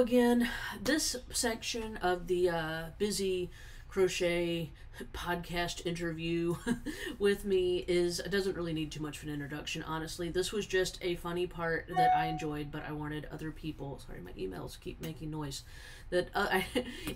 again, this section of the Bizzy Crochet podcast interview with me doesn't really need too much of an introduction, honestly. This was just a funny part that I enjoyed, but I wanted other people, sorry, my emails keep making noise, that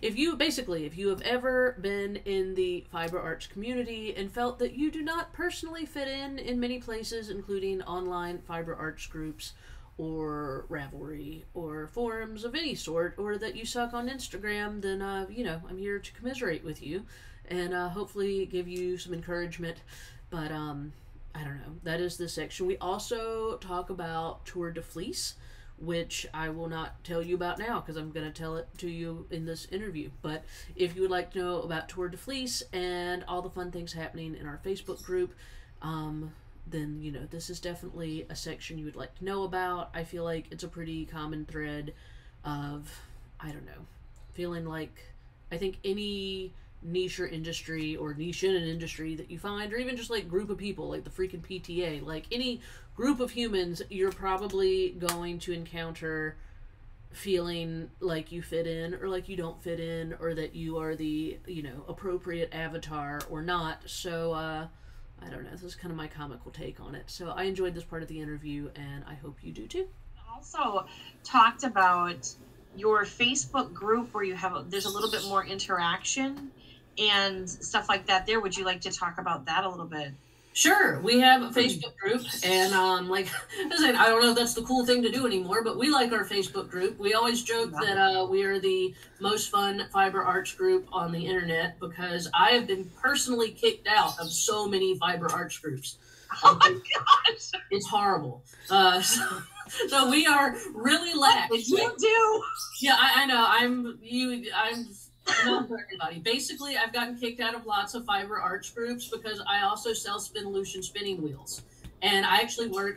if you have ever been in the fiber arts community and felt that you do not personally fit in many places, including online fiber arts groups, or Ravelry, or forums of any sort, or that you suck on Instagram, then, I'm here to commiserate with you, and hopefully give you some encouragement, but, I don't know, that is this section. We also talk about Tour de Fleece, which I will not tell you about now, because I'm going to tell it to you in this interview, but if you would like to know about Tour de Fleece, and all the fun things happening in our Facebook group, then, this is definitely a section you would like to know about. I feel like it's a pretty common thread of, feeling like, I think any niche or industry, or niche in an industry that you find, or even just like group of people, like the freaking PTA, like any group of humans, you're probably going to encounter feeling like you fit in, or like you don't fit in, or that you are the, appropriate avatar or not. So, I don't know, this is kind of my comical take on it. So I enjoyed this part of the interview, and I hope you do too. Also talked about your Facebook group where there's a little bit more interaction and stuff like that there. Would you like to talk about that a little bit? Sure. We have a Facebook group, and I don't know if that's the cool thing to do anymore, but we like our Facebook group. We always joke that we are the most fun fiber arts group on the internet, because I have been personally kicked out of so many fiber arts groups. Oh my gosh! It's horrible. So we are really lax. What did you do? Yeah, I know. I'm not for everybody. Basically, I've gotten kicked out of lots of fiber arts groups because I also sell Spinolution spinning wheels. And I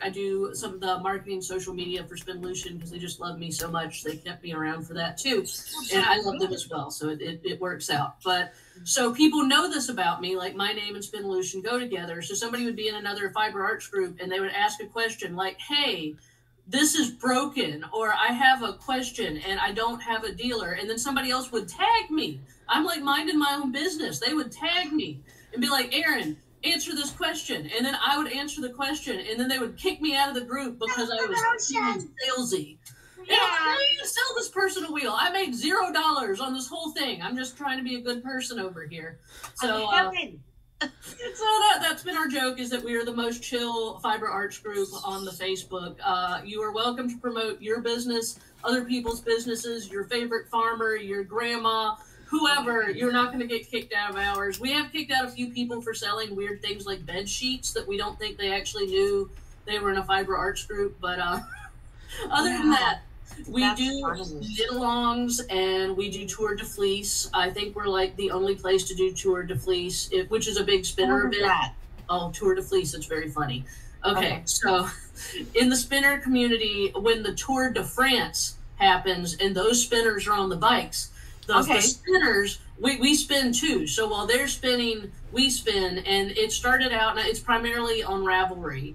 do some of the marketing social media for Spinolution because they just love me so much. They kept me around for that too. And I love them as well. So it works out. But so people know this about me, like my name and Spinolution go together. So somebody would be in another fiber arts group and they would ask a question like, hey, this is broken, or I have a question and I don't have a dealer, and then somebody else would tag me. I'm like minding my own business. They would tag me and be like, Aaron, answer this question, and then I would answer the question, and then they would kick me out of the group because I was salesy. Yeah. I'm trying to sell this person a wheel. I made $0 on this whole thing. I'm just trying to be a good person over here. So so that's been our joke, is that we are the most chill fiber arts group on the Facebook. You are welcome to promote your business, other people's businesses, your favorite farmer, your grandma, whoever. You're not going to get kicked out of ours. We have kicked out a few people for selling weird things like bed sheets that we don't think they actually knew they were in a fiber arts group. But other than that, we do knit-alongs, and we do Tour de Fleece. I think we're like the only place to do Tour de Fleece, which is a big spinner event. Oh, Tour de Fleece, it's very funny. Okay, so in the spinner community, when the Tour de France happens and those spinners are on the bikes, the spinners, we spin too. So while they're spinning, we spin, and it started out, it's primarily on Ravelry.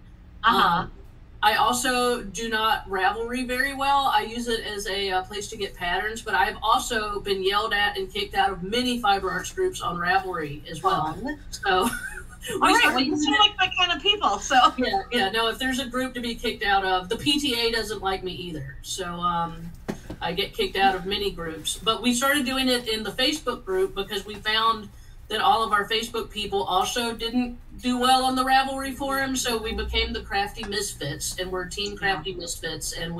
I also do not Ravelry very well. I use it as a place to get patterns, but I've also been yelled at and kicked out of many fiber arts groups on Ravelry as well. So, you seem like my kind of people. So yeah. No, if there's a group to be kicked out of, the PTA doesn't like me either. So I get kicked out of many groups. But we started doing it in the Facebook group because we found that all of our Facebook people also didn't do well on the Ravelry forum, so we became the Crafty Misfits, and we're Team Crafty Misfits, and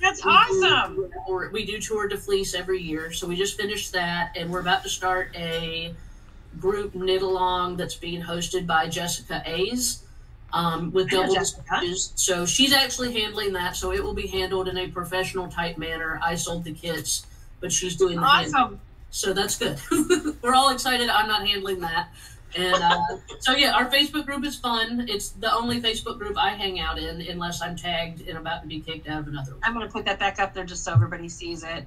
that's awesome. We do Tour de Fleece every year, so we just finished that, and we're about to start a group knit-along that's being hosted by Jessica A's with Double Stitches. So she's actually handling that, so it will be handled in a professional type manner. I sold the kits, but she's doing the handling. So that's good. We're all excited. I'm not handling that. And so, yeah, our Facebook group is fun. It's the only Facebook group I hang out in unless I'm tagged and about to be kicked out of another one. I'm going to put that back up there just so everybody sees it.